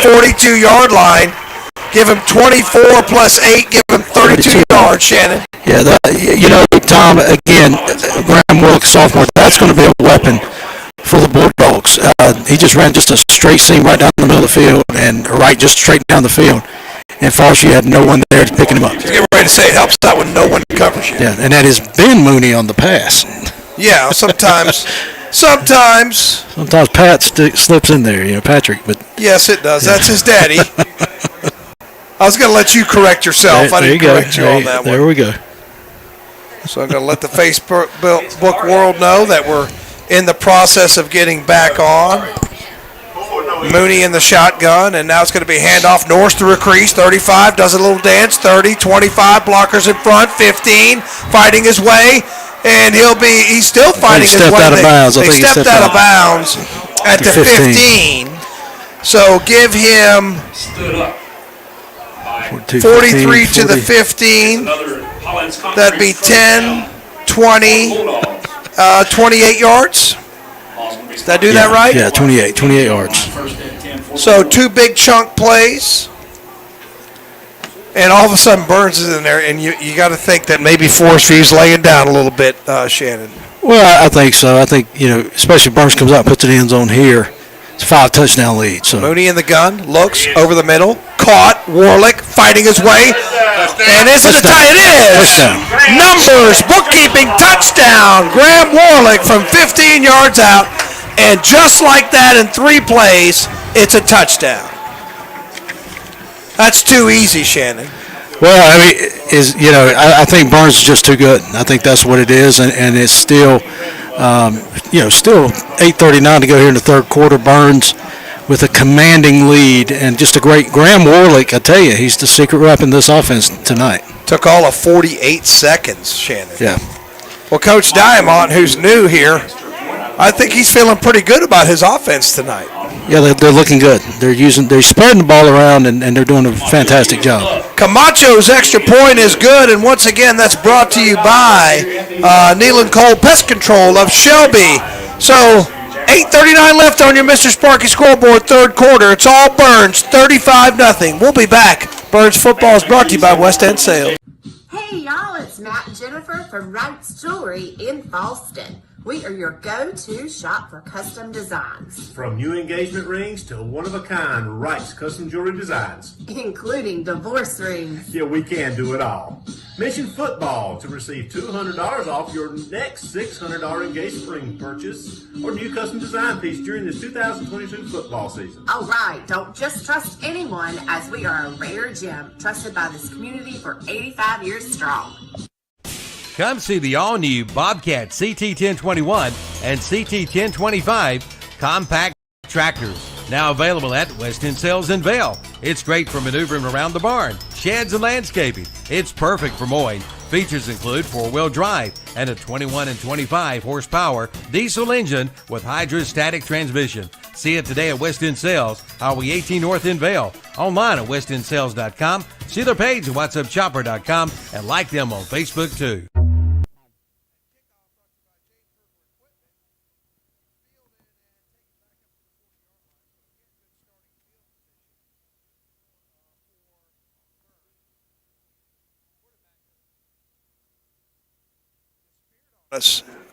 42-yard line. Give him 24 plus 8. Give him 32 yards, Shannon. Yeah, Tom, again, Graham Wilk, sophomore, that's going to be a weapon for the Bulldogs. He just ran just a straight seam right down the middle of the field and just straight down the field. And Forestview had no one there picking him up. Just get ready to say it helps out when no one covers you. Yeah, and that is Ben Mooney on the pass. Yeah, sometimes Pat slips in there, Patrick. But yes, it does. That's his daddy. I was going to let you correct yourself. I didn't correct you on that one. There we go. So I'm going to let the Facebook world know that we're in the process of getting back on. Mooney in the shotgun, and now it's going to be handoff Norris through a crease. 35 does a little dance. 30, 25 blockers in front. 15 fighting his way, and he's still fighting his way. They stepped out of bounds at the 15. So give him 43 to the 15. That'd be 10, 20, 28 yards. Did I do that right? Yeah, 28 yards. So 2 big chunk plays, and all of a sudden Burns is in there, and you got to think that maybe Forestview's laying down a little bit, Shannon. Well, I think so. I think, especially Burns comes out and puts it in the end zone here. It's a 5-touchdown lead. So Mooney in the gun, looks over the middle, caught, Warlick fighting his way, and is it a tie? It is! Touchdown. Numbers, bookkeeping, touchdown! Graham Warlick from 15 yards out. And just like that in 3 plays, it's a touchdown. That's too easy, Shannon. Well, I think Burns is just too good. I think that's what it is, and it's still, still 8:39 to go here in the third quarter. Burns with a commanding lead and just a great Graham Warlick. I tell you, he's the secret weapon this offense tonight. Took all of 48 seconds, Shannon. Yeah. Well, Coach Diamond, who's new here, I think he's feeling pretty good about his offense tonight. Yeah, they're looking good. They're spreading the ball around, and they're doing a fantastic job. Camacho's extra point is good, and once again, that's brought to you by Neal & Cole Pest Control of Shelby. So, 8:39 left on your Mr. Sparky scoreboard, third quarter. It's all Burns, 35-0. We'll be back. Burns football is brought to you by West End Sales. Hey, y'all, it's Matt and Jennifer from Wright's Jewelry in Falston. We are your go-to shop for custom designs. From new engagement rings to one-of-a-kind Wright's custom jewelry designs. Including divorce rings. Yeah, we can do it all. Mention football to receive $200 off your next $600 engagement ring purchase or new custom design piece during this 2022 football season. All right, don't just trust anyone, as we are a rare gem trusted by this community for 85 years strong. Come see the all-new Bobcat CT1021 and CT1025 compact tractors. Now available at West End Sales in Vail. It's great for maneuvering around the barn, sheds, and landscaping. It's perfect for mowing. Features include 4-wheel drive and a 21 and 25 horsepower diesel engine with hydrostatic transmission. See it today at West End Sales, Highway 18 North in Vail. Online at westendsales.com. See their page at whatsupchopper.com and like them on Facebook too.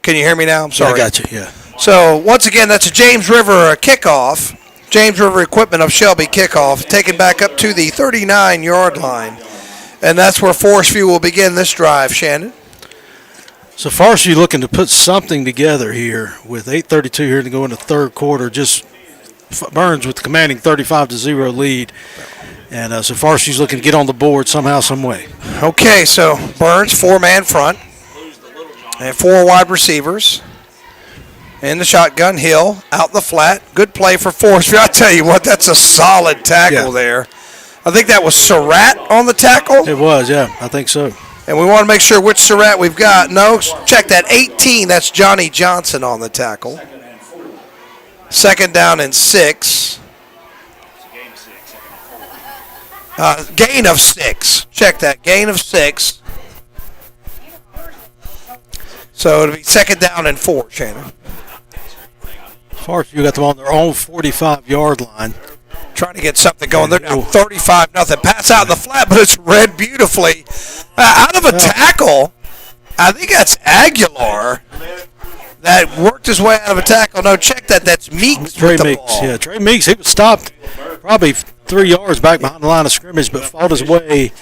Can you hear me now? I'm sorry. Yeah, I got you, yeah. So, once again, that's a James River kickoff. James River Equipment of Shelby kickoff, taken back up to the 39-yard line. And that's where Forestview will begin this drive, Shannon. So Forestview looking to put something together here with 8:32 here to go in the third quarter. Just Burns with the commanding 35-0 lead. And so Forestview's looking to get on the board somehow, some way. Okay, so Burns, 4-man front. And 4 wide receivers. In the shotgun, Hill out in the flat. Good play for Forestview. I tell you what, that's a solid tackle there. I think that was Surratt on the tackle. It was, yeah. I think so. And we want to make sure which Surratt we've got. No, check that. 18, that's Johnny Johnson on the tackle. Second down and 6. Gain of 6. Check that. Gain of 6. So it'll be second down and 4, Shannon. Forestview got them on their own 45-yard line. trying to get something going. They're now 35-0. Pass out in the flat, but it's read beautifully. Out of a tackle, I think that's Aguilar that worked his way out of a tackle. No, check that. That's Meeks Trey with the Meeks. ball. Yeah, Trey Meeks. He was stopped probably 3 yards back behind the line of scrimmage, but fought his way,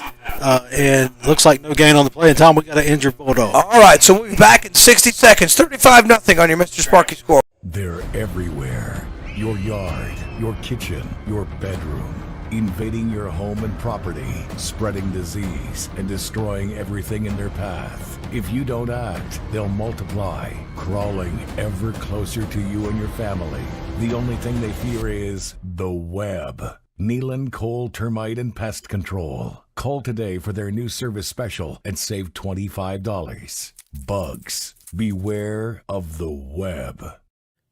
and looks like no gain on the play. In time, we got an injured Bulldog. All right, so we'll be back in 60 seconds. 35-0 on your Mr. Sparky score. They're everywhere. Your yard, your kitchen, your bedroom. Invading your home and property, spreading disease, and destroying everything in their path. If you don't act, they'll multiply, crawling ever closer to you and your family. The only thing they fear is the web. Nealon Cole Termite and Pest Control. Call today for their new service special and save $25. Bugs, beware of the web.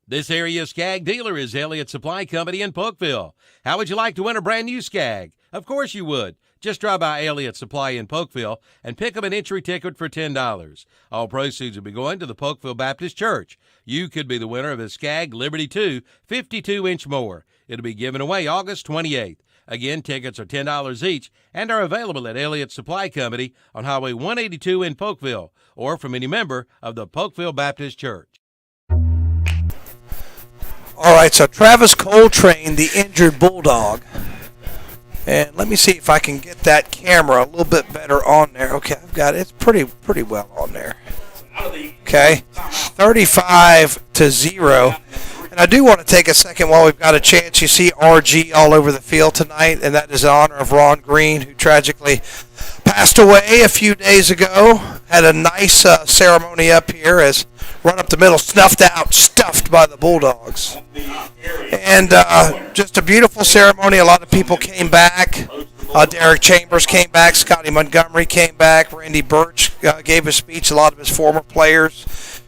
This area Skag dealer is Elliott Supply Company in Polkville. How would you like to win a brand new Skag? Of course you would. Just drive by Elliott Supply in Polkville and pick up an entry ticket for $10. All proceeds will be going to the Polkville Baptist Church. You could be the winner of a Skag Liberty 2 52-inch mower. It'll be given away August 28th. Again, tickets are $10 each and are available at Elliott Supply Company on Highway 182 in Polkville or from any member of the Polkville Baptist Church. All right, so Travis Coltrane, the injured Bulldog. And let me see if I can get that camera a little bit better on there. Okay, I've got it. It's pretty well on there. Okay, 35-0. And I do want to take a second while we've got a chance. You see RG all over the field tonight, and that is in honor of Ron Green, who tragically passed away a few days ago. Had a nice ceremony up here as run up the middle, snuffed out, stuffed by the Bulldogs. And just a beautiful ceremony. A lot of people came back. Derek Chambers came back. Scotty Montgomery came back. Randy Birch gave a speech. A lot of his former players.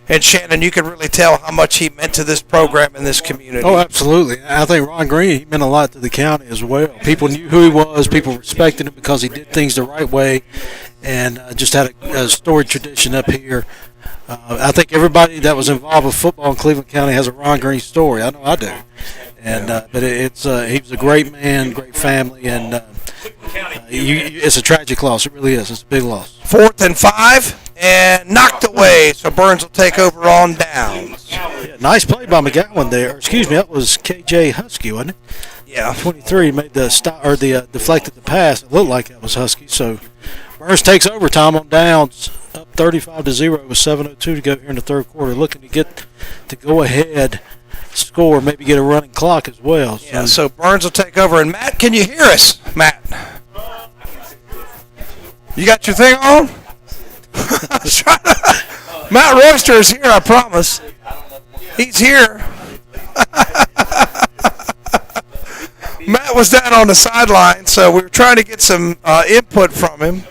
And Shannon, you can really tell how much he meant to this program and this community. Oh, absolutely. I think Ron Green, he meant a lot to the county as well. People knew who he was. People respected him because he did things the right way and just had a storied tradition up here. I think everybody that was involved with football in Cleveland County has a Ron Green story. I know I do. And but he was a great man, great family, and it's a tragic loss. It really is. It's a big loss. 4th and 5, and knocked away. So Burns will take over on downs. Yeah, nice play by McGowan there. Excuse me, that was KJ Husky, wasn't it? Yeah. 23 made the stop or the deflected the pass. It looked like that was Husky. So Burns takes overtime on downs, up 35-0 with 7:02 to go here in the third quarter. Looking to get to go ahead, score, maybe get a running clock as well. Yeah. So Burns will take over. And Matt, can you hear us, Matt? You got your thing on? Matt Royster is here, I promise. He's here. Matt was down on the sideline, so we were trying to get some input from him.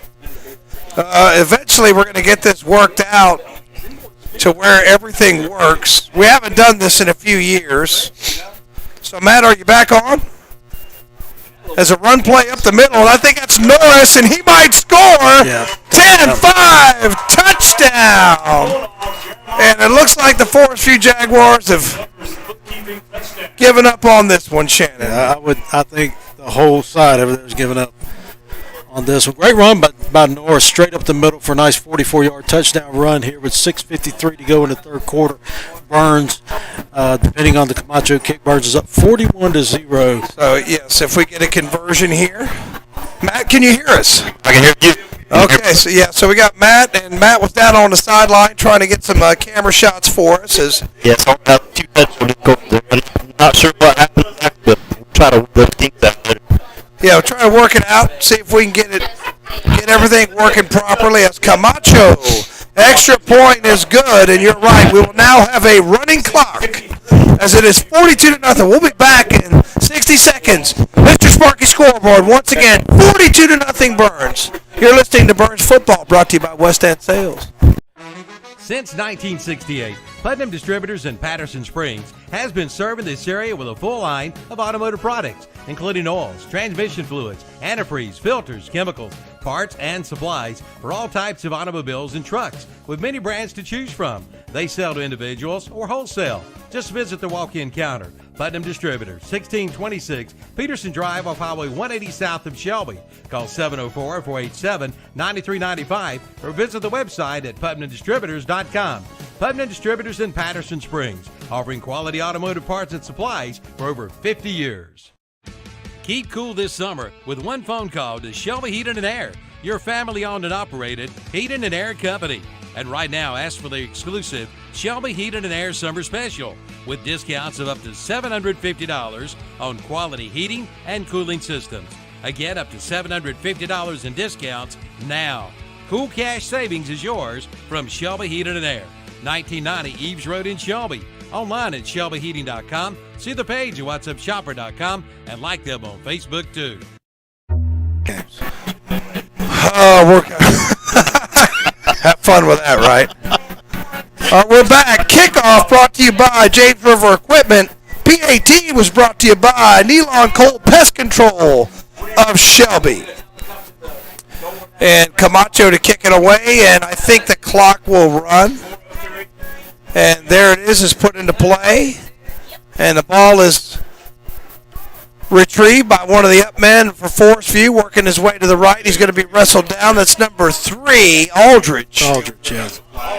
Eventually, we're going to get this worked out to where everything works. We haven't done this in a few years. So, Matt, are you back on? As a run play up the middle, and I think that's Norris, and he might score. Yeah. 10-5, touchdown. And it looks like the Forestview Jaguars have given up on this one, Shannon. Yeah, I think the whole side over there is giving up on this one. Great run by Norris, straight up the middle for a nice 44-yard touchdown run here with 6:53 to go in the third quarter. Burns, depending on the Camacho kick, Burns is up 41-0. So, yes, if we get a conversion here. Matt, can you hear us? I can hear you. Okay, so we got Matt, and Matt was down on the sideline trying to get some camera shots for us. Yes, I have 2 touchdowns go there. I'm not sure what happened back, but we'll try to work those things out there. Yeah, we're trying to work it out, see if we can get everything working properly. As Camacho, extra point is good, and you're right. We will now have a running clock as it is 42-0. We'll be back in 60 seconds. Mr. Sparky scoreboard once again, 42-0 Burns. You're listening to Burns Football, brought to you by West End Sales. Since 1968, Putnam Distributors in Patterson Springs has been serving this area with a full line of automotive products, including oils, transmission fluids, antifreeze, filters, chemicals, parts, and supplies for all types of automobiles and trucks, with many brands to choose from. They sell to individuals or wholesale. Just visit the walk-in counter, Putnam Distributors, 1626 Peterson Drive off Highway 180 south of Shelby. Call 704-487-9395 or visit the website at PutnamDistributors.com. Putnam Distributors in Patterson Springs, offering quality automotive parts and supplies for over 50 years. Keep cool this summer with one phone call to Shelby Heating and Air, your family-owned and operated heating and air company. And right now, ask for the exclusive Shelby Heating and Air Summer Special with discounts of up to $750 on quality heating and cooling systems. Again, up to $750 in discounts now. Cool cash savings is yours from Shelby Heating and Air, 1990 Eves Road in Shelby. Online at shelbyheating.com. See the page at whatsupshopper.com and like them on Facebook too. Oh, have fun with that, right? We're back. Kickoff brought to you by James River Equipment. PAT was brought to you by Nealon Cole Pest Control of Shelby. And Camacho to kick it away, and I think the clock will run. And there it is put into play. And the ball is retrieved by one of the up men for Forestview, working his way to the right. He's going to be wrestled down. That's number 3, Aldridge. Aldridge, yeah.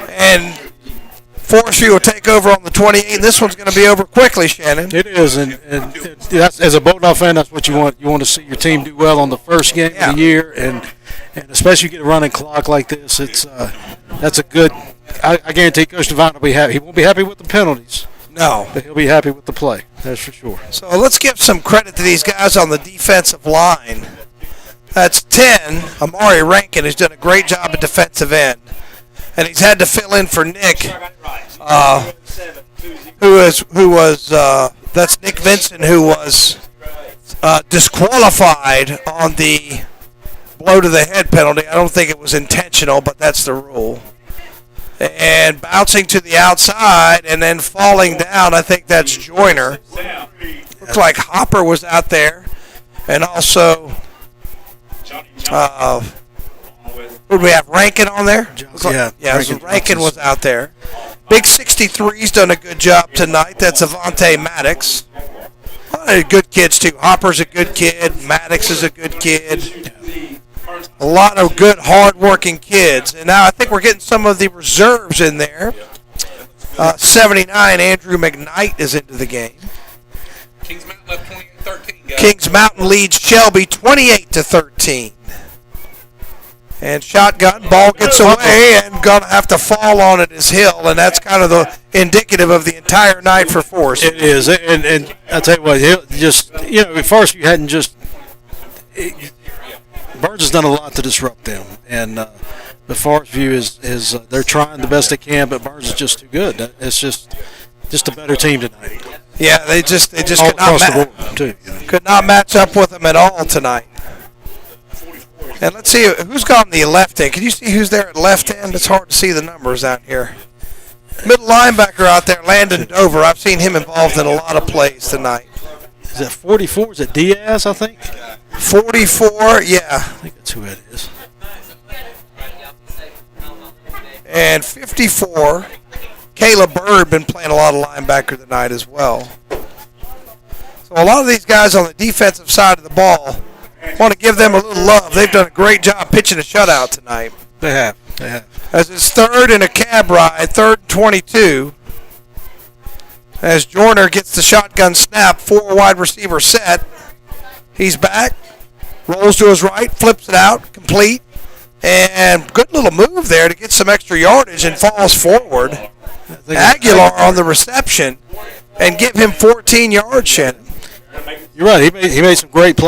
And Forestview will take over on the 28, and this one's going to be over quickly, Shannon. It is, and that's, as a Bulldog fan, that's what you want. You want to see your team do well on the first game of the year, and especially you get a running clock like this. It's that's a good. I guarantee Coach Devine will be happy. He won't be happy with the penalties. No. But he'll be happy with the play. That's for sure. So let's give some credit to these guys on the defensive line. That's 10. Amari Rankin has done a great job at defensive end. And he's had to fill in for Nick, that's Nick Vincent, who was disqualified on the blow to the head penalty. I don't think it was intentional, but that's the rule. And bouncing to the outside and then falling down, I think that's Joyner. Looks like Hopper was out there. And also, who do we have, Rankin on there? Yeah, so Rankin was out there. Big 63's done a good job tonight. That's Avante Maddox. A lot of good kids, too. Hopper's a good kid. Maddox is a good kid. A lot of good, hard-working kids. And now I think we're getting some of the reserves in there. 79, Andrew McKnight is into the game. Kings Mountain left 28-13, guys. Kings Mountain leads Shelby 28-13. And shotgun, ball gets away and going to have to fall on it is Hill. And that's kind of the indicative of the entire night for Forest. It is. And I'll tell you what, Hill just, at first you hadn't just Burns has done a lot to disrupt them, and the Forestview is they're trying the best they can, but Burns is just too good. It's just a better team tonight. Yeah, they just all across the board too. Could not match up with them at all tonight. And let's see who's got on the left end. Can you see who's there at left end? It's hard to see the numbers out here. Middle linebacker out there, Landon Dover. I've seen him involved in a lot of plays tonight. Is that 44? Is it Diaz, I think? 44, yeah. I think that's who it is. And 54, Caleb Bird been playing a lot of linebacker tonight as well. So a lot of these guys on the defensive side of the ball, want to give them a little love. They've done a great job pitching a shutout tonight. They have. As it's third in a cab ride, 3rd and 22. As Joyner gets the shotgun snap, 4 wide receiver set. He's back, rolls to his right, flips it out, complete. And good little move there to get some extra yardage and falls forward. Aguilar on the reception and give him 14 yards, Shannon. You're right. He made some great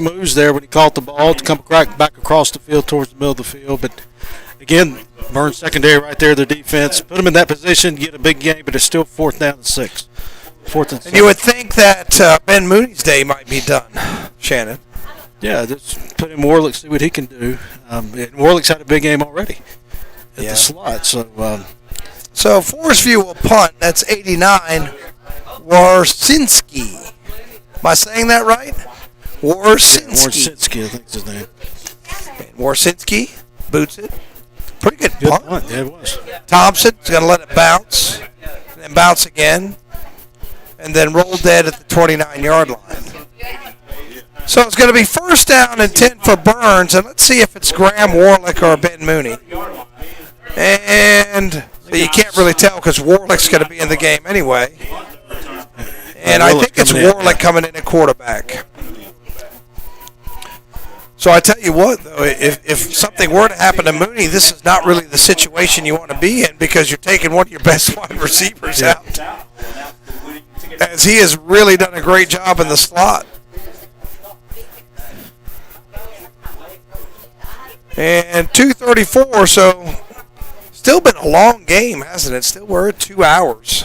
moves there when he caught the ball to come back across the field towards the middle of the field. But again, Burns secondary right there, their defense. Put them in that position, get a big game, but it's still 4th down and 6. 4th and 6. And you would think that Ben Mooney's day might be done, Shannon. Yeah, just put in Warlick, see what he can do. And Warlick's had a big game already at the slot. So Forestview will punt. That's 89, Warsinski. Am I saying that right? Warsinski. Warsinski, I think is his name. And Warsinski boots it. Pretty good punt. Yeah, it was. Thompson's going to let it bounce, and then bounce again. and then roll dead at the 29-yard line. So it's going to be first down and 10 for Burns, and let's see if it's Graham Warlick or Ben Mooney. And you can't really tell because Warlick's going to be in the game anyway. And I think it's Warlick coming in at quarterback. So I tell you what, though, if something were to happen to Mooney, this is not really the situation you want to be in because you're taking one of your best wide receivers out. As he has really done a great job in the slot. And 2:34, so still been a long game, hasn't it? Still we're at 2 hours.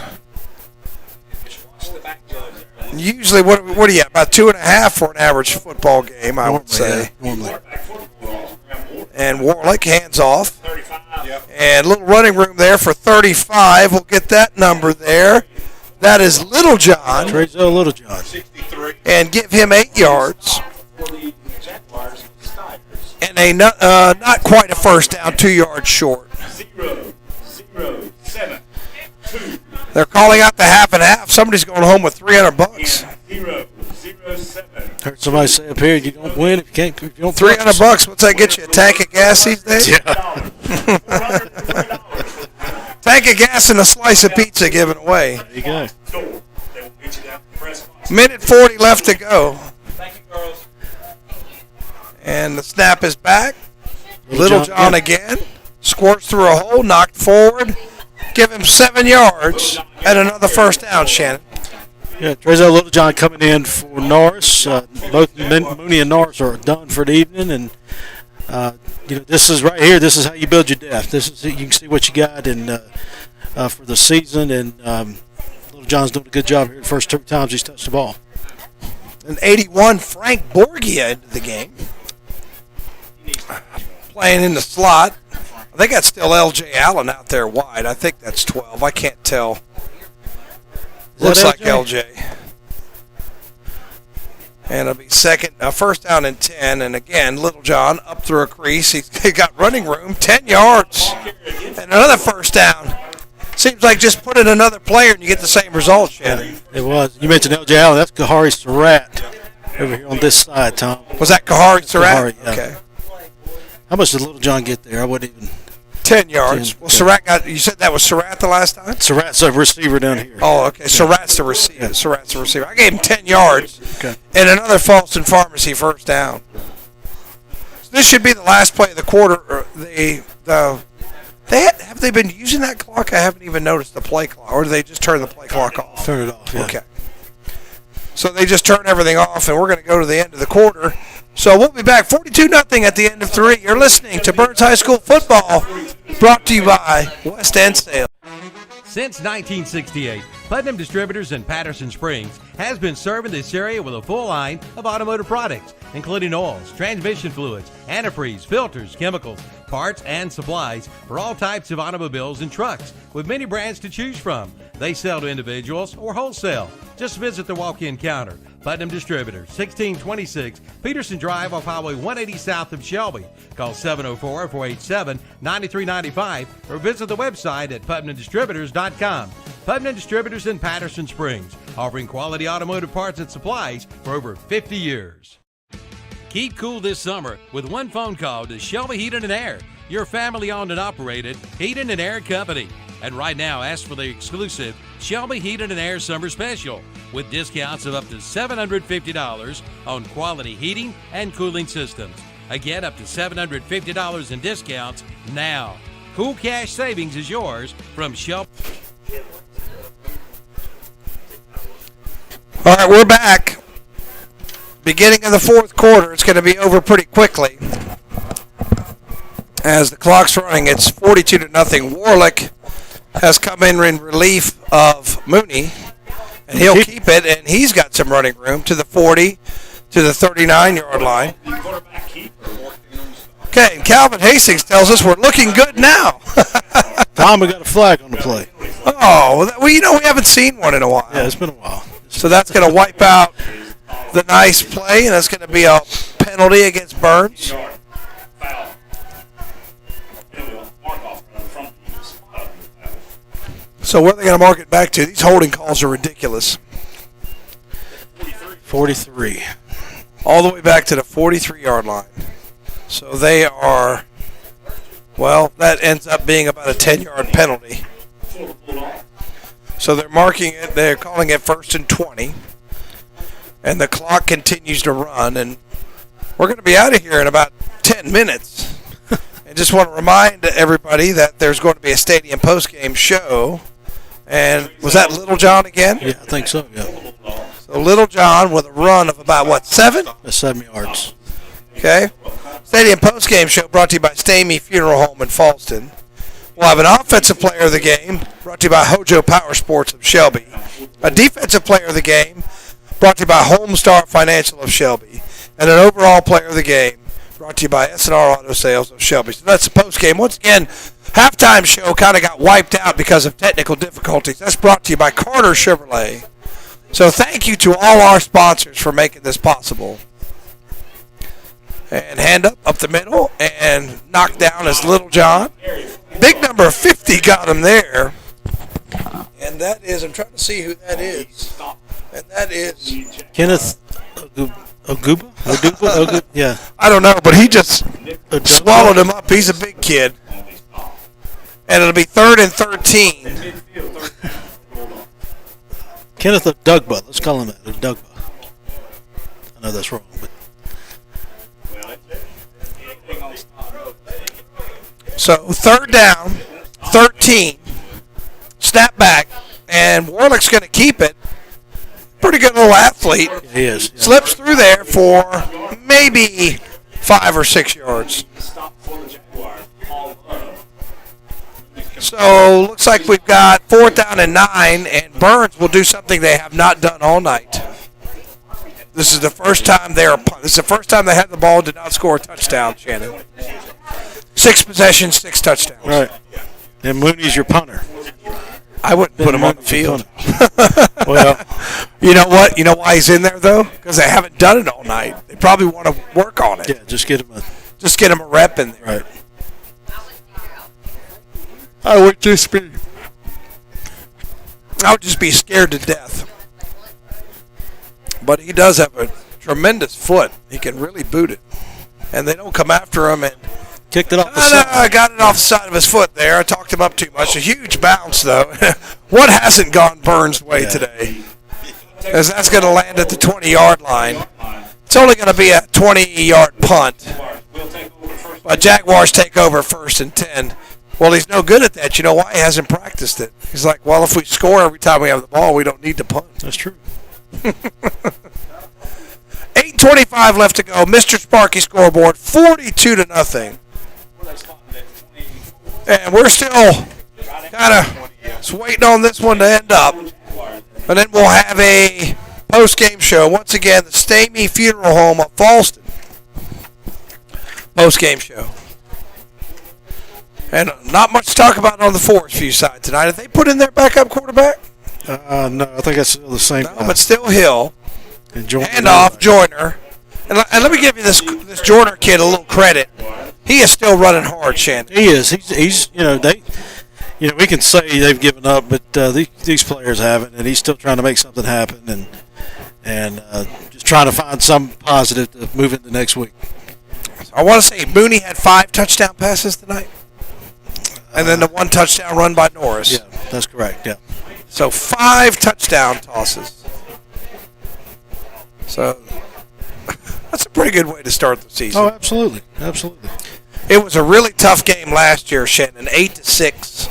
Usually, what are you at? About 2.5 for an average football game, I would say. And Warlick hands off. And a little running room there for 35. We'll get that number there. That is Little John. Little John. And give him 8 yards. And a not quite a first down, 2 yards short. 0-0-7-2. They're calling out the half and half. Somebody's going home with $300. 0-0-7. Heard somebody say up here, you don't win if you don't. $300. What's that get you? A tank of gas these days? Yeah. Tank of gas and a slice of pizza given away. There you go. Minute 40 left to go. And the snap is back. Little John again. Squirts through a hole, knocked forward. Give him 7 yards and another first down, Shannon. Yeah, Trezor Little John coming in for Norris. Both Mooney and Norris are done for the evening, and this is right here. This is how you build your depth. This is you can see what you got and for the season. And Little John's doing a good job here the first 2 times he's touched the ball. And 81, Frank Borgia into the game, playing in the slot. I think that's still L.J. Allen out there wide. I think that's 12. I can't tell. Looks like LJ. And it'll be first down and 10. And again, Little John up through a crease. He's got running room, 10 yards. And another first down. Seems like just put in another player and you get the same result, Shannon. It was. You mentioned L.J. Allen. That's Kahari Surratt over here on this side, Tom. Was that Kahari Surratt? Kahari, yeah. Okay. How much did Little John get there? I wouldn't even. 10 yards. Well, Surratt you said that was Surratt the last time? Surratt's a receiver down here. Oh, okay. Surratt's the receiver. Yeah. Surratt's the receiver. I gave him 10 yards. Okay. And another Falston Pharmacy first down. So this should be the last play of the quarter. Have they been using that clock? I haven't even noticed the play clock. Or do they just turn the play clock off? Turn it off, yeah. Okay. So they just turn everything off, and we're going to go to the end of the quarter. So we'll be back 42-0 at the end of 3. You're listening to Burns High School football, brought to you by West End Sales. Since 1968, Putnam Distributors in Patterson Springs has been serving this area with a full line of automotive products, including oils, transmission fluids, antifreeze, filters, chemicals, parts, and supplies for all types of automobiles and trucks, with many brands to choose from. They sell to individuals or wholesale. Just visit the walk-in counter. Putnam Distributors, 1626 Peterson Drive off Highway 180 south of Shelby. Call 704-487-9395 or visit the website at putnamdistributors.com. Putnam Distributors in Patterson Springs, offering quality automotive parts and supplies for over 50 years. Keep cool this summer with one phone call to Shelby Heating and Air, your family-owned and operated heating and air company. And right now, ask for the exclusive Shelby Heating and Air Summer Special with discounts of up to $750 on quality heating and cooling systems. Again, up to $750 in discounts now. Cool cash savings is yours from Shelby. All right, we're back. Beginning of the fourth quarter. It's going to be over pretty quickly. As the clock's running, it's 42-0. Warlick has come in relief of Mooney, and he'll keep it, and he's got some running room to the 40, to the 39-yard line. Okay, and Calvin Hastings tells us we're looking good now. Tom, we got a flag on the play. Oh, well, we haven't seen one in a while. Yeah, it's been a while. So that's going to wipe out the nice play, and that's going to be a penalty against Burns. So where are they going to mark it back to? These holding calls are ridiculous. 43. All the way back to the 43-yard line. So they are, well, that ends up being about a 10-yard penalty. So they're marking it, they're calling it 1st and 20. And the clock continues to run. And we're going to be out of here in about 10 minutes. And just want to remind everybody that there's going to be a stadium postgame show. And was that Little John again? Yeah, I think so, yeah. So Little John with a run of about, what, 7? 7 yards. Okay. Stadium postgame show brought to you by Stamey Funeral Home in Falston. We'll have an offensive player of the game brought to you by Hojo Power Sports of Shelby. A defensive player of the game brought to you by Homestar Financial of Shelby. And an overall player of the game brought to you by S&R Auto Sales of Shelby. So that's the postgame. Once again, halftime show kind of got wiped out because of technical difficulties. That's brought to you by Carter Chevrolet. So thank you to all our sponsors for making this possible. And hand up the middle, and knocked down is Little John. Big number 50 got him there. And that is, I'm trying to see who that is. And that is Kenneth Oguba? Yeah. I don't know, but he just swallowed him up. He's a big kid. And it'll be 3rd and 13. Kenneth Odugba. Let's call him that. Odugba. I know that's wrong, but. So 3rd down, 13. Snap back, and Warlick's going to keep it. Pretty good little athlete. Yeah, he is. Yeah. Slips through there for maybe 5 or 6 yards. So looks like we've got 4th down and 9, and Burns will do something they have not done all night. This is the first time they had the ball, did not score a touchdown, Shannon. 6 possessions, 6 touchdowns. Right. And Mooney's your punter. I wouldn't put him on the field. Well, you know what? You know why he's in there though? Because they haven't done it all night. They probably want to work on it. yeah, just get him a rep in there. right. I would just be scared to death. But he does have a tremendous foot. He can really boot it. And they don't come after him. And Kicked it off the side. I got it off the side of his foot there. I talked him up too much. A huge bounce, though. What hasn't gone Burns' way today? As that's going to land at the 20-yard line. It's only going to be a 20-yard punt. But Jaguars take over 1st and 10. Well, he's no good at that. You know why? He hasn't practiced it. He's like, well, if we score every time we have the ball, we don't need to punt. That's true. 8:25 left to go. Mr. Sparky scoreboard, 42-0. And we're still kind of waiting on this one to end up. And then we'll have a post-game show. Once again, the Stamey Funeral Home of Falston. Post-game show. And not much to talk about on the Forestview side tonight. Have they put in their backup quarterback? No, I think it's still the same. No, but still Hill. And Handoff, Joyner. And let me give you this Joyner kid a little credit. He is still running hard, Shannon. He is. He's we can say they've given up, but these players haven't, and he's still trying to make something happen and just trying to find some positive to move into next week. I want to say Mooney had 5 touchdown passes tonight. And then the 1 touchdown run by Norris. Yeah, that's correct, yeah. So 5 touchdown tosses. So that's a pretty good way to start the season. Oh, absolutely. Absolutely. It was a really tough game last year, Shannon, 8-6.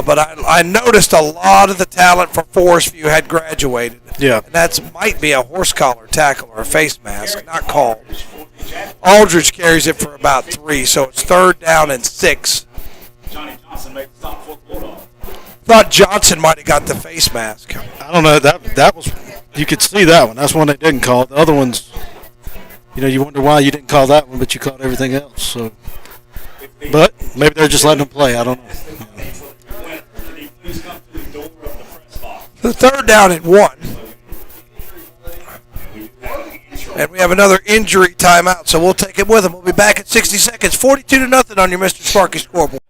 But I noticed a lot of the talent for Forestview had graduated. Yeah. And that might be a horse collar tackle or a face mask, not called. Aldridge carries it for about 3, so it's 3rd down and 6. Thought Johnson might have got the face mask. I don't know. That was, you could see that one. That's one they didn't call. The other ones, you wonder why you didn't call that one, but you called everything else. So, but maybe they're just letting them play. I don't know. The 3rd down and 1. And we have another injury timeout, so we'll take it with them. We'll be back in 60 seconds. 42-0 on your Mr. Sparky scoreboard.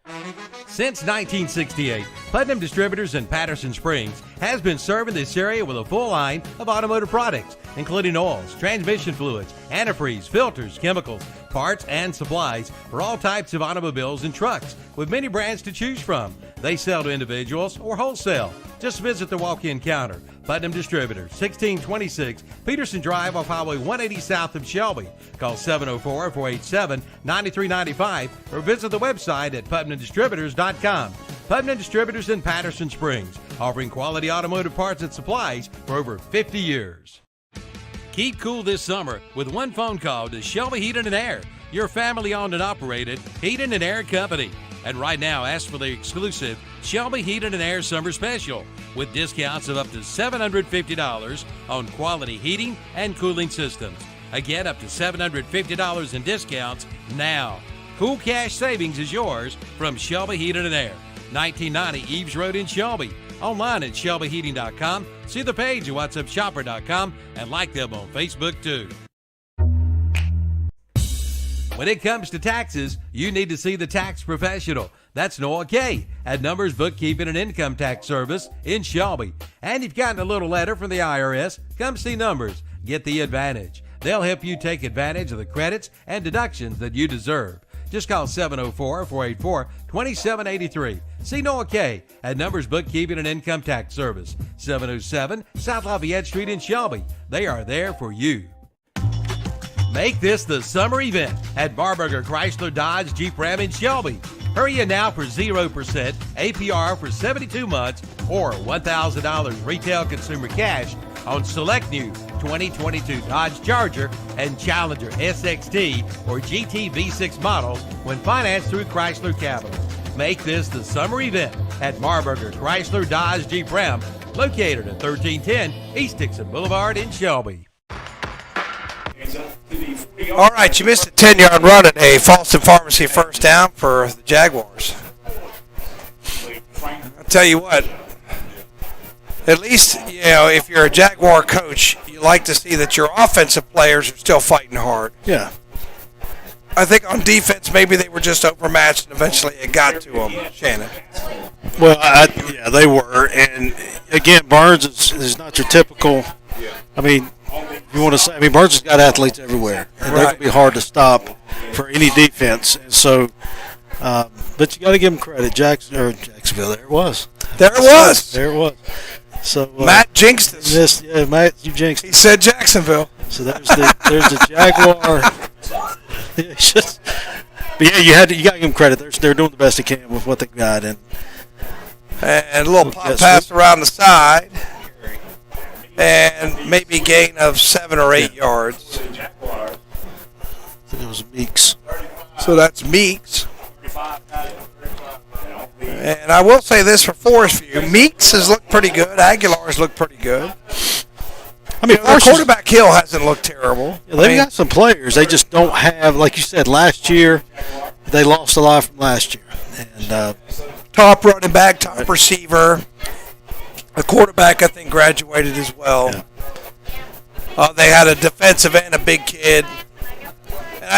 Since 1968, Putnam Distributors in Patterson Springs has been serving this area with a full line of automotive products, including oils, transmission fluids, antifreeze, filters, chemicals, parts, and supplies for all types of automobiles and trucks, with many brands to choose from. They sell to individuals or wholesale. Just visit the walk-in counter. Putnam Distributors, 1626 Peterson Drive off Highway 180 south of Shelby. Call 704-487-9395 or visit the website at PutnamDistributors.com. Putnam Distributors in Patterson Springs, offering quality automotive parts and supplies for over 50 years. Keep cool this summer with one phone call to Shelby Heating and Air, your family-owned and operated heating and air company. And right now, ask for the exclusive Shelby Heating and Air Summer Special with discounts of up to $750 on quality heating and cooling systems. Again, up to $750 in discounts now. Cool cash savings is yours from Shelby Heating and Air, 1990 Eves Road in Shelby. Online at shelbyheating.com. See the page at whatsupshopper.com and like them on Facebook too. When it comes to taxes, you need to see the tax professional. That's Noah Kay at Numbers Bookkeeping and Income Tax Service in Shelby. And you've gotten a little letter from the IRS, come see Numbers. Get the advantage. They'll help you take advantage of the credits and deductions that you deserve. Just call 704-484-2783. See Noah Kay at Numbers Bookkeeping and Income Tax Service, 707 South Lafayette Street in Shelby. They are there for you. Make this the summer event at Barburger Chrysler Dodge Jeep Ram in Shelby. Hurry in now for 0% APR for 72 months or $1,000 retail consumer cash on select new 2022 Dodge Charger and Challenger SXT or GT V6 models when financed through Chrysler Capital. Make this the summer event at Barburger Chrysler Dodge Jeep Ram, located at 1310 East Dixon Boulevard in Shelby. All right, you missed a 10-yard run at a Fallston Pharmacy first down for the Jaguars. I'll tell you what, at least, if you're a Jaguar coach, you like to see that your offensive players are still fighting hard. Yeah. I think on defense, maybe they were just overmatched and eventually it got to them, Shannon. Well, yeah, they were. And, again, Burns is not your typical, you want to say, Burns has got athletes everywhere, and they're going to be hard to stop for any defense. And so, but you got to give them credit. Jacksonville, there it was. There it was. There it was. So Matt jinxed us. Yeah, Matt, you jinxed. He said Jacksonville. So there's the Jaguar. But yeah, you got to give them credit. They're doing the best they can with what they got, and a little pop pass around the side. And maybe gain of 7 or 8 yards. I think it was Meeks. So that's Meeks. And I will say this for Forestview. Meeks has looked pretty good. Aguilar's looked pretty good. The quarterback Hill hasn't looked terrible. Yeah, they've got some players. They just don't have, like you said, last year, they lost a lot from last year. And top running back, top receiver. The quarterback, I think, graduated as well. Yeah. They had a defensive end, a big kid.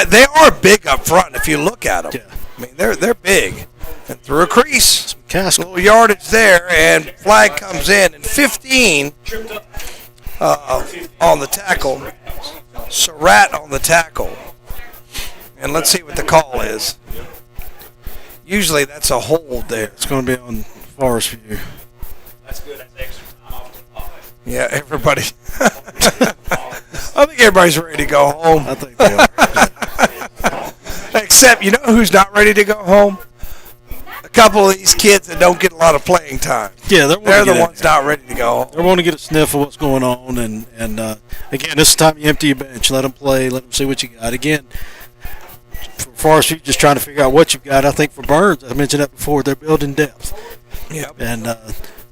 They are big up front if you look at them. Yeah. They're big. And through a crease, a little yardage there, and flag comes in. And 15 on the tackle. Surratt on the tackle. And let's see what the call is. Usually that's a hold there. It's going to be on Forestview. That's good. That's extra time off the clock. Yeah, everybody. I think everybody's ready to go home. I think they are. Except, you know who's not ready to go home? A couple of these kids that don't get a lot of playing time. Yeah, they're the ones not ready to go home. They want to get a sniff of what's going on. And again, this is the time you empty your bench. Let them play. Let them see what you got. Again, for Forestview, just trying to figure out what you've got. I think for Burns, I mentioned that before, they're building depth. Yep. And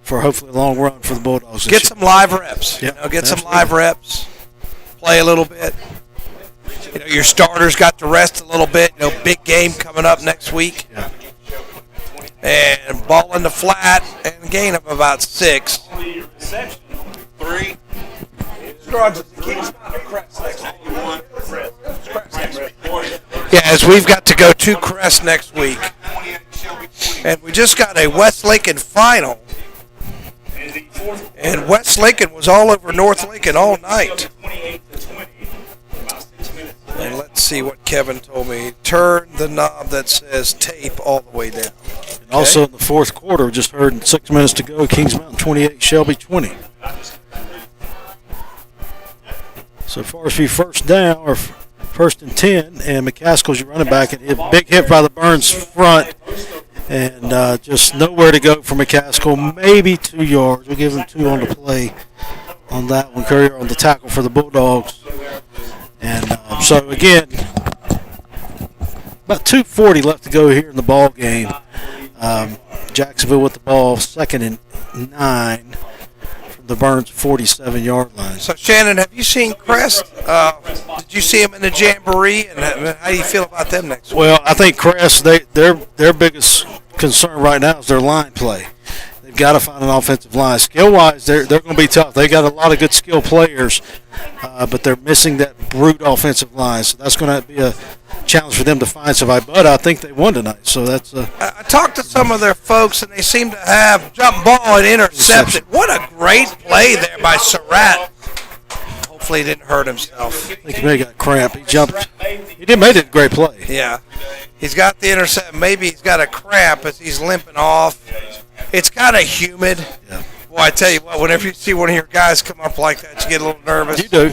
for hopefully a long run for the Bulldogs. Get some live reps. Get some live reps. Play a little bit. Your starters got to rest a little bit. Big game coming up next week. Yeah. And ball in the flat and gain of about 6. 3. Yeah, as we've got to go to Crest next week. And we just got a West Lincoln final. And West Lincoln was all over North Lincoln all night. And let's see what Kevin told me. Turn the knob that says tape all the way down. And also in the fourth quarter, just heard in 6 minutes to go, Kings Mountain 28, Shelby 20. So Forestview first down, or first and 10, and McCaskill's your running back. And a big hit by the Burns front, and just nowhere to go for McCaskill. Maybe 2 yards. We'll give him 2 on the play on that one. Courier on the tackle for the Bulldogs. And so, again, about 2:40 left to go here in the ball game. Jacksonville with the ball, 2nd and 9 from the Burns 47-yard line. So, Shannon, have you seen Crest? Did you see him in the Jamboree? And how do you feel about them next week? Well, I think Crest, their biggest concern right now is their line play. They've got to find an offensive line. Skill-wise, they're going to be tough. They got a lot of good skill players, but they're missing that brute offensive line. So that's going to be a challenge for them to find somebody. But I think they won tonight. So that's I talked to some of their folks, and they seem to have jump ball and intercepted. What a great play there by Surratt. Hopefully he didn't hurt himself. I think he may have got cramp. He jumped. He did make it a great play. Yeah. He's got the intercept. Maybe he's got a cramp as he's limping off. It's kind of humid. Yeah. Boy, I tell you what, whenever you see one of your guys come up like that, you get a little nervous. You do.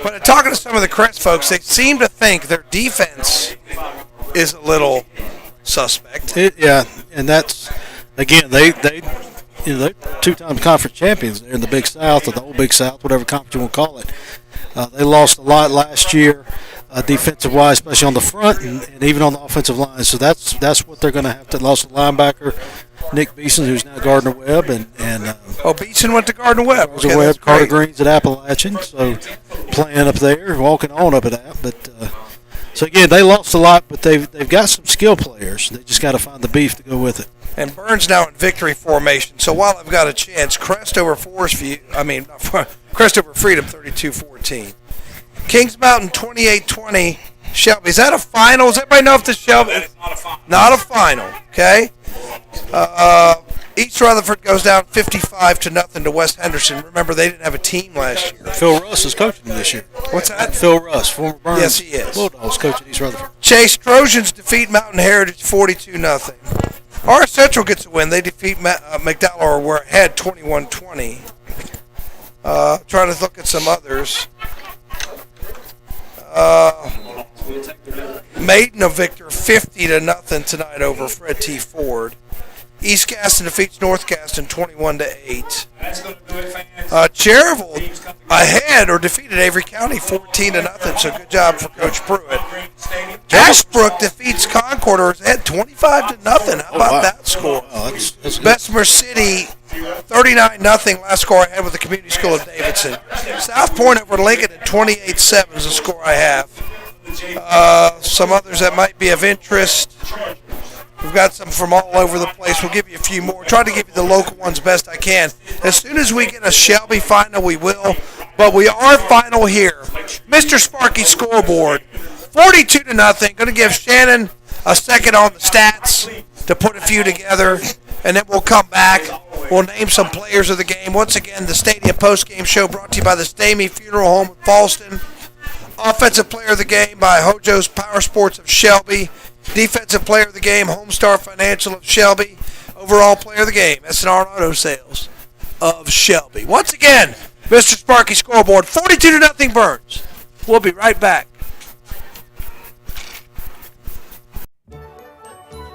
But talking to some of the Crest folks, they seem to think their defense is a little suspect. Yeah, and that's, again, they're 2-time conference champions. They're in the Big South, or the old Big South, whatever conference you want to call it. They lost a lot last year, defensive-wise, especially on the front and even on the offensive line. So that's what they're going to have to. Lost a linebacker, Nick Beeson, who's now Gardner-Webb, and Beeson went to Gardner-Webb. Gardner-Webb, Carter Green's at Appalachian, so playing up there, walking on up at that. But so again, they lost a lot, but they've got some skill players. They just got to find the beef to go with it. And Burns now in victory formation. So while I've got a chance, Crest over Forestview. Crest over Freedom, 32-14. Kings Mountain, 28-20. Shelby, is that a final? Does everybody know if the Shelby? It's not a final. Not a final. Okay. East Rutherford goes down 55-0 to West Henderson. Remember, they didn't have a team last year. Phil Russ is coaching them this year. What's that? Phil Russ, former Burns. Yes, he is. Bulldogs coach at East Rutherford. Chase Trojans defeat Mountain Heritage 42-0. R Central gets a win. They defeat McDowell, or were ahead 21-20. Trying to look at some others. Maiden a victor 50-0 tonight over Fred T. Ford. East Gaston defeats North Gaston 21-8. That's going to do it, fans. Cherville ahead or defeated Avery County 14-0. So good job for Coach Pruitt. Ashbrook defeats Concord, or is ahead 25-0. How about that score? Oh, that's Bessemer City 39-0. Last score I had with the Community School of Davidson. South Point over Lincoln at 28-7 is the score I have. Some others that might be of interest. We've got some from all over the place. We'll give you a few more. Try to give you the local ones best I can. As soon as we get a Shelby final, we will. But we are final here. Mr. Sparky scoreboard, 42-0. Going to give Shannon a second on the stats to put a few together, and then we'll come back. We'll name some players of the game. Once again, the Stadium Postgame Show brought to you by the Stamey Funeral Home in Falston. Offensive Player of the Game by Hojo's Power Sports of Shelby. Defensive Player of the Game, Homestar Financial of Shelby. Overall Player of the Game, S&R Auto Sales of Shelby. Once again, Mr. Sparky scoreboard, 42-0 Burns. We'll be right back.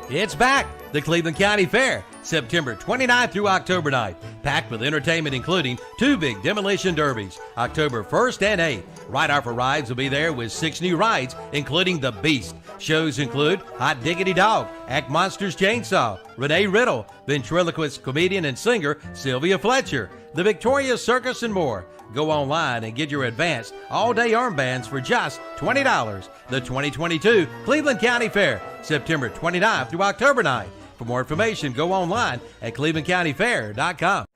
It's back, the Cleveland County Fair, September 29th through October 9th. Packed with entertainment including 2 big demolition derbies, October 1st and 8th. Ride Off Rides will be there with 6 new rides, including The Beast. Shows include Hot Diggity Dog, Act Monsters Chainsaw, Renee Riddle, ventriloquist, comedian, and singer Sylvia Fletcher, The Victoria Circus, and more. Go online and get your advanced all-day armbands for just $20. The 2022 Cleveland County Fair, September 29th through October 9th. For more information, go online at clevelandcountyfair.com.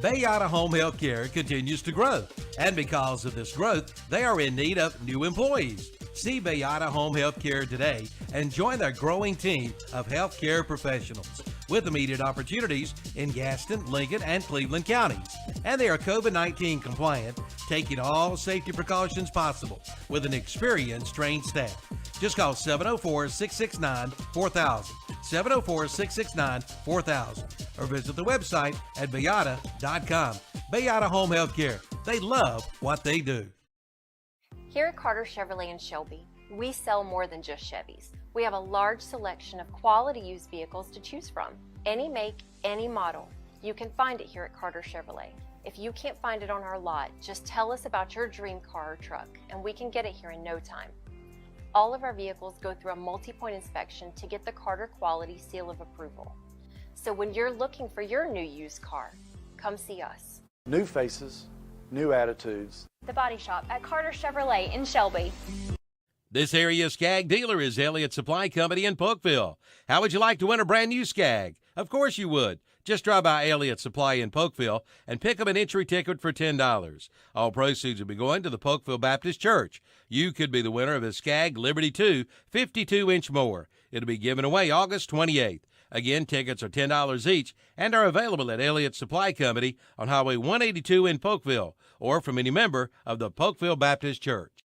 Bay Out of Home Health Care continues to grow. And because of this growth, they are in need of new employees. See Bayada Home Health Care today and join their growing team of healthcare professionals with immediate opportunities in Gaston, Lincoln, and Cleveland counties. And they are COVID-19 compliant, taking all safety precautions possible with an experienced, trained staff. Just call 704-669-4000, 704-669-4000, or visit the website at bayada.com. Bayada Home Health Care. They love what they do. Here at Carter Chevrolet in Shelby, we sell more than just Chevys. We have a large selection of quality used vehicles to choose from. Any make, any model, you can find it here at Carter Chevrolet. If you can't find it on our lot, just tell us about your dream car or truck, and we can get it here in no time. All of our vehicles go through a multi-point inspection to get the Carter Quality Seal of Approval. So when you're looking for your new used car, come see us. New faces, new attitudes. The Body Shop at Carter Chevrolet in Shelby. This area Skag dealer is Elliott Supply Company in Polkville. How would you like to win a brand new Skag? Of course you would. Just drive by Elliott Supply in Polkville and pick up an entry ticket for $10. All proceeds will be going to the Polkville Baptist Church. You could be the winner of a Skag Liberty 2 52-inch mower. It'll be given away August 28th. Again, tickets are $10 each and are available at Elliott Supply Company on Highway 182 in Polkville or from any member of the Polkville Baptist Church.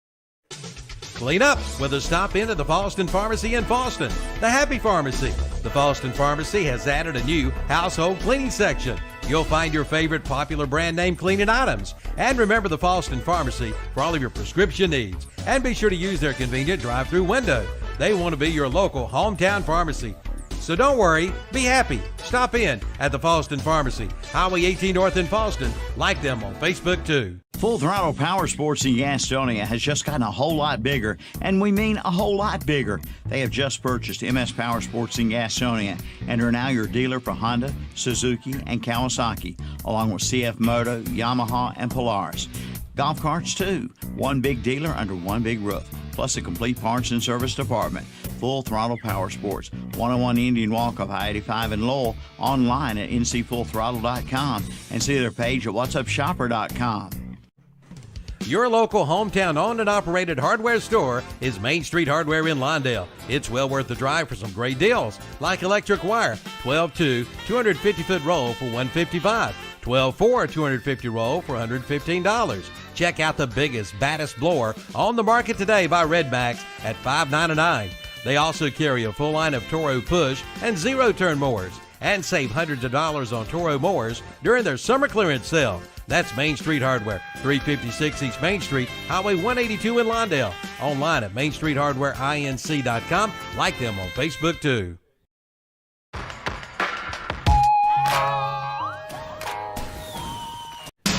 Clean up with a stop in at the Fallston Pharmacy in Fallston, the Happy Pharmacy. The Fallston Pharmacy has added a new household cleaning section. You'll find your favorite popular brand name cleaning items. And remember the Fallston Pharmacy for all of your prescription needs. And be sure to use their convenient drive-through window. They want to be your local hometown pharmacy. So don't worry, be happy. Stop in at the Fallston Pharmacy, Highway 18 North in Fallston. Like them on Facebook too. Full Throttle Power Sports in Gastonia has just gotten a whole lot bigger, and we mean a whole lot bigger. They have just purchased MS Power Sports in Gastonia and are now your dealer for Honda, Suzuki, and Kawasaki, along with CF Moto, Yamaha, and Polaris. Golf carts too. One big dealer under one big roof, plus a complete parts and service department. Full Throttle Power Sports, 101 Indian Walk of I-85 in Lowell, online at ncfullthrottle.com and see their page at whatsupshopper.com. Your local hometown owned and operated hardware store is Main Street Hardware in Lawndale. It's well worth the drive for some great deals, like electric wire, 12-2, 250-foot roll for $155, 12-4, 250 roll for $115. Check out the biggest, baddest blower on the market today by Redmax at $599. They also carry a full line of Toro push and zero-turn mowers and save hundreds of dollars on Toro mowers during their summer clearance sale. That's Main Street Hardware, 356 East Main Street, Highway 182 in Lawndale. Online at mainstreethardwareinc.com. Like them on Facebook too.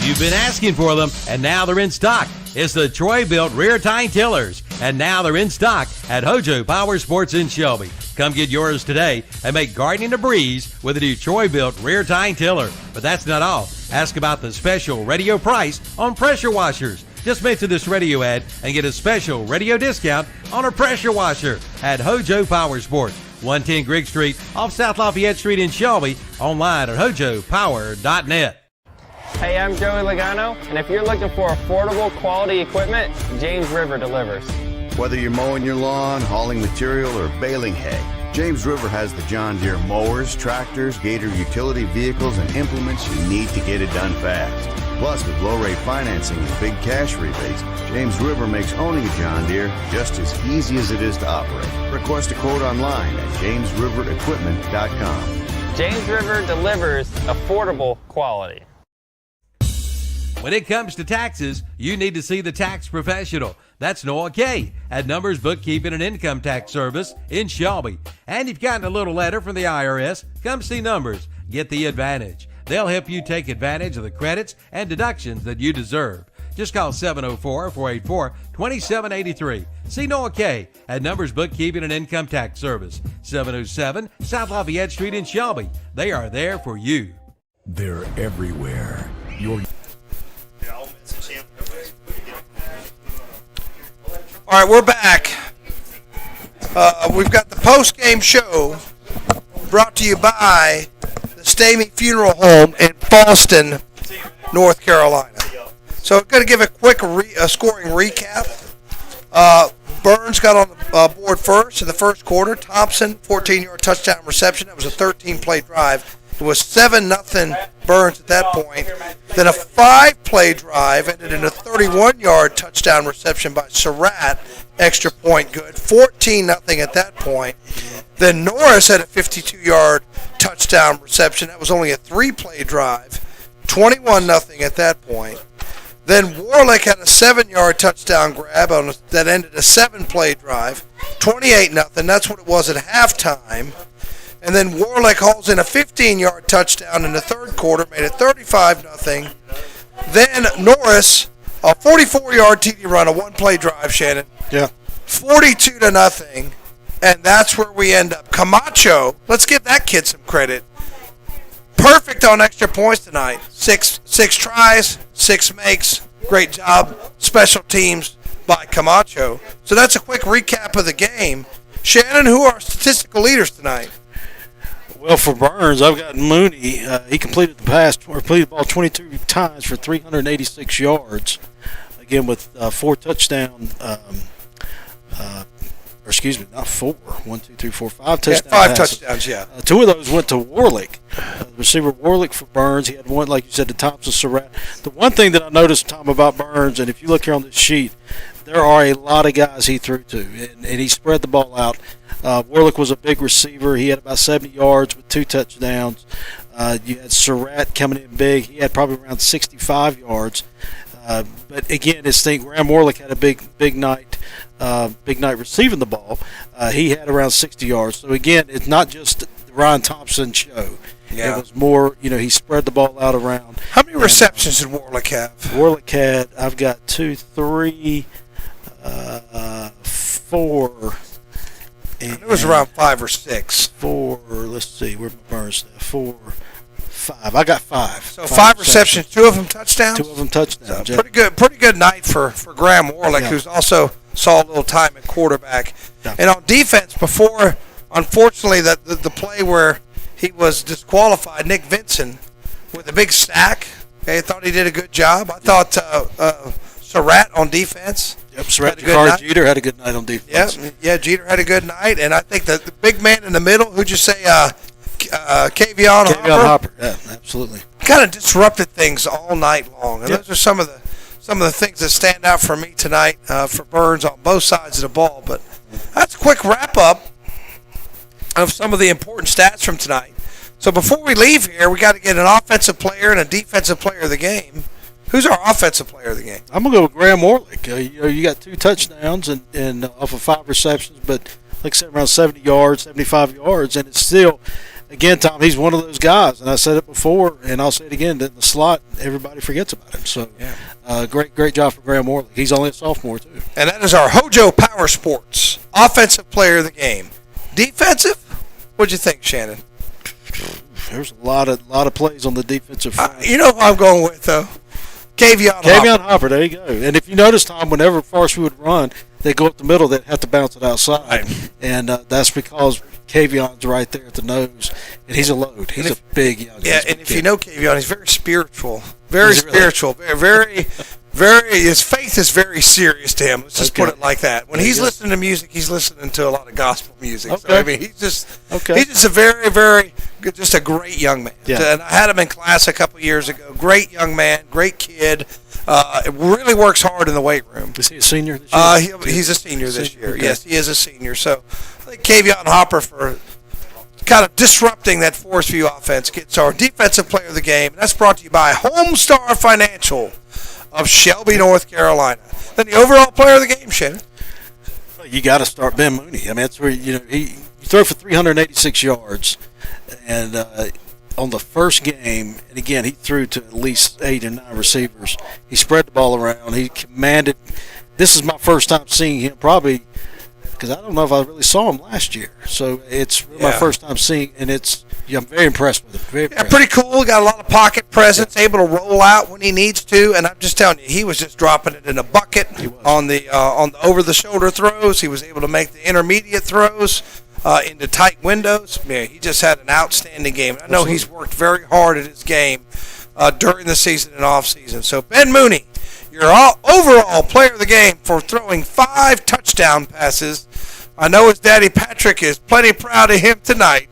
You've been asking for them, and now they're in stock. It's the Troy-built rear tine tillers, and now they're in stock at Hojo Power Sports in Shelby. Come get yours today and make gardening a breeze with a new Troy-built rear tine tiller. But that's not all. Ask about the special radio price on pressure washers. Just mention this radio ad and get a special radio discount on a pressure washer at Hojo Power Sports, 110 Grigg Street off South Lafayette Street in Shelby. Online at hojopower.net. Hey, I'm Joey Logano, and if you're looking for affordable, quality equipment, James River delivers. Whether you're mowing your lawn, hauling material, or baling hay, James River has the John Deere mowers, tractors, Gator utility vehicles, and implements you need to get it done fast. Plus, with low-rate financing and big cash rebates, James River makes owning a John Deere just as easy as it is to operate. Request a quote online at jamesriverequipment.com. James River delivers affordable quality. When it comes to taxes, you need to see the tax professional. That's Noah Kay at Numbers Bookkeeping and Income Tax Service in Shelby. And if you've gotten a little letter from the IRS, come see Numbers. Get the advantage. They'll help you take advantage of the credits and deductions that you deserve. Just call 704-484-2783. See Noah Kay at Numbers Bookkeeping and Income Tax Service, 707 South Lafayette Street in Shelby. They are there for you. They're everywhere. All right, we're back. We've got the post-game show brought to you by the Stamey Funeral Home in Fallston, North Carolina. So I'm going to give a quick scoring recap. Burns got on the board first in the first quarter. Thompson, 14-yard touchdown reception. That was a 13-play drive. It was 7-0 Burns at that point. Then a 5-play drive ended in a 31-yard touchdown reception by Surratt. Extra point good. 14-0 at that point. Then Norris had a 52-yard touchdown reception. That was only a 3-play drive. 21-0 at that point. Then Warlick had a 7-yard touchdown grab that ended a 7-play drive. 28-0. That's what it was at halftime. And then Warlick hauls in a 15-yard touchdown in the third quarter, made it 35-0. Then Norris, a 44-yard TD run, a 1-play drive, Shannon. Yeah. 42-0. And that's where we end up. Camacho, let's give that kid some credit. Perfect on extra points tonight. Six tries, 6 makes. Great job. Special teams by Camacho. So that's a quick recap of the game. Shannon, who are our statistical leaders tonight? Well, for Burns, I've got Mooney. He completed the ball 22 times for 386 yards. Again, with 4 touchdowns. Not 4. 1, 2, 3, 4, 5 touchdowns. 5 touchdowns, yeah. 2 of those went to Warlick. Receiver Warlick for Burns. He had one, like you said, to Thompson, Surratt. The one thing that I noticed, Tom, about Burns, and if you look here on this sheet, there are a lot of guys he threw to, and he spread the ball out. Warlick was a big receiver. He had about 70 yards with 2 touchdowns. You had Surratt coming in big. He had probably around 65 yards. But again, Graham Warlick had a big night receiving the ball. He had around 60 yards. So again, it's not just the Ryan Thompson show. Yeah. It was more, he spread the ball out around. How many receptions did Warlick have? Warlick had, I've got 2, 3, 4. And it was around 5 or 6. 4, let's see, where's my Burns stuff? 4, 5. I got 5. So 5 receptions, 2 of them touchdowns? 2 of them touchdowns. So pretty good night for Graham Warlick, who's also saw a little time at quarterback. Yeah. And on defense, before, unfortunately, the play where he was disqualified, Nick Vinson, with a big sack. I thought he did a good job. I thought Surratt on defense. Yep, Surratt. Jeter had a good night on defense. Yeah, Jeter had a good night. And I think that the big man in the middle, who'd you say, Kavion Hopper. Yeah, absolutely. Kind of disrupted things all night long. And those are some of the things that stand out for me tonight for Burns on both sides of the ball. But that's a quick wrap-up of some of the important stats from tonight. So before we leave here, we got to get an offensive player and a defensive player of the game. Who's our offensive player of the game? I'm going to go with Graham Warlick. You got 2 touchdowns and off of 5 receptions, but like I said, around 70 yards, 75 yards, and it's still, again, Tom, he's one of those guys, and I said it before, and I'll say it again, that in the slot, everybody forgets about him. So, great job for Graham Warlick. He's only a sophomore, too. And that is our Hojo Power Sports offensive player of the game. Defensive? What'd you think, Shannon? There's a lot of plays on the defensive front. You know who I'm going with, though? Kavion Hopper, there you go. And if you notice, Tom, whenever Forestview would run, they go up the middle, they'd have to bounce it outside. Right. And that's because Kavion's right there at the nose, and he's a load. He's a big young man. Yeah, and if you know Kavion, he's very spiritual. Very spiritual. Really? Very, his faith is very serious to him. Let's just put it like that. When he's listening to music, he's listening to a lot of gospel music. Okay. So, I mean, he's just a very, very, just a great young man. Yeah. And I had him in class a couple years ago. Great young man, great kid. Really works hard in the weight room. Is he a senior this year? He's a senior this year. Okay. Yes, he is a senior. So I think Kavion Hopper, for kind of disrupting that Forestview offense, gets our defensive player of the game. And that's brought to you by Homestar Financial of Shelby, North Carolina. Then the overall player of the game, Shannon. You got to start Ben Mooney. I mean, that's where he threw for 386 yards, and on the first game, and again, he threw to at least 8 or 9 receivers. He spread the ball around. He commanded. This is my first time seeing him, probably because I don't know if I really saw him last year. So it's my first time seeing, and I'm very impressed with him. Very impressed. Pretty cool. Got a lot of pocket presence, able to roll out when he needs to. And I'm just telling you, he was just dropping it in a bucket on the over-the-shoulder throws. He was able to make the intermediate throws into tight windows. Yeah, he just had an outstanding game. I know he's worked very hard at his game during the season and off season. So Ben Mooney your overall player of the game for throwing 5 touchdown passes. I know his daddy Patrick is plenty proud of him tonight,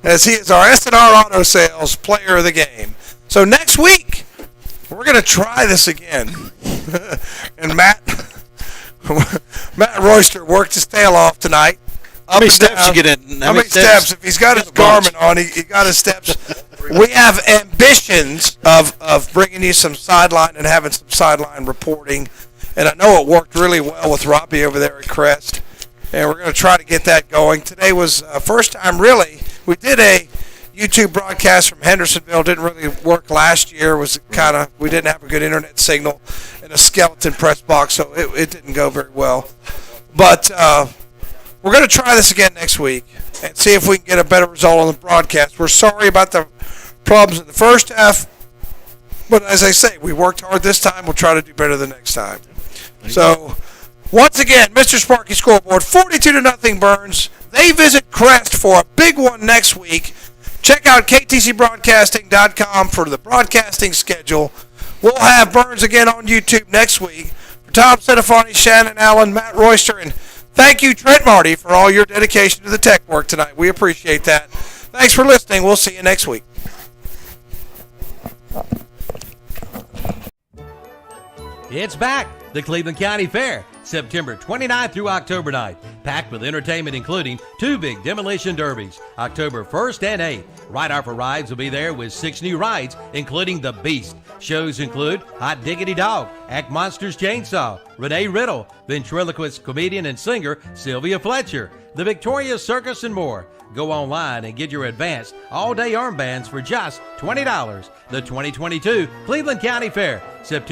as he is our S&R Auto Sales player of the game. So next week, we're going to try this again. And Matt Royster worked his tail off tonight. How many steps you get in? How many steps? If he's got his Garmin on, he got his steps. We have ambitions of bringing you some sideline and having some sideline reporting. And I know it worked really well with Robbie over there at Crest. And we're going to try to get that going. Today was first time, really. We did a YouTube broadcast from Hendersonville. Didn't really work last year. Was kind of, we didn't have a good internet signal and a skeleton press box, so it didn't go very well. But we're going to try this again next week and see if we can get a better result on the broadcast. We're sorry about the problems in the first half, but as I say, we worked hard this time. We'll try to do better the next time. So, once again, Mr. Sparky Scoreboard, 42-0 Burns. They visit Crest for a big one next week. Check out ktcbroadcasting.com for the broadcasting schedule. We'll have Burns again on YouTube next week. For Tom Senefani, Shannon Allen, Matt Royster, and thank you, Trent Marty, for all your dedication to the tech work tonight. We appreciate that. Thanks for listening. We'll see you next week. It's back, the Cleveland County Fair, September 29th through October 9th, packed with entertainment including 2 big demolition derbies, October 1st and 8th. Right Off for Rides will be there with 6 new rides, including The Beast. Shows include Hot Diggity Dog, Act Monsters Chainsaw, Renee Riddle, ventriloquist comedian and singer Sylvia Fletcher, The Victorious Circus, and more. Go online and get your advanced all-day armbands for just $20. The 2022 Cleveland County Fair, September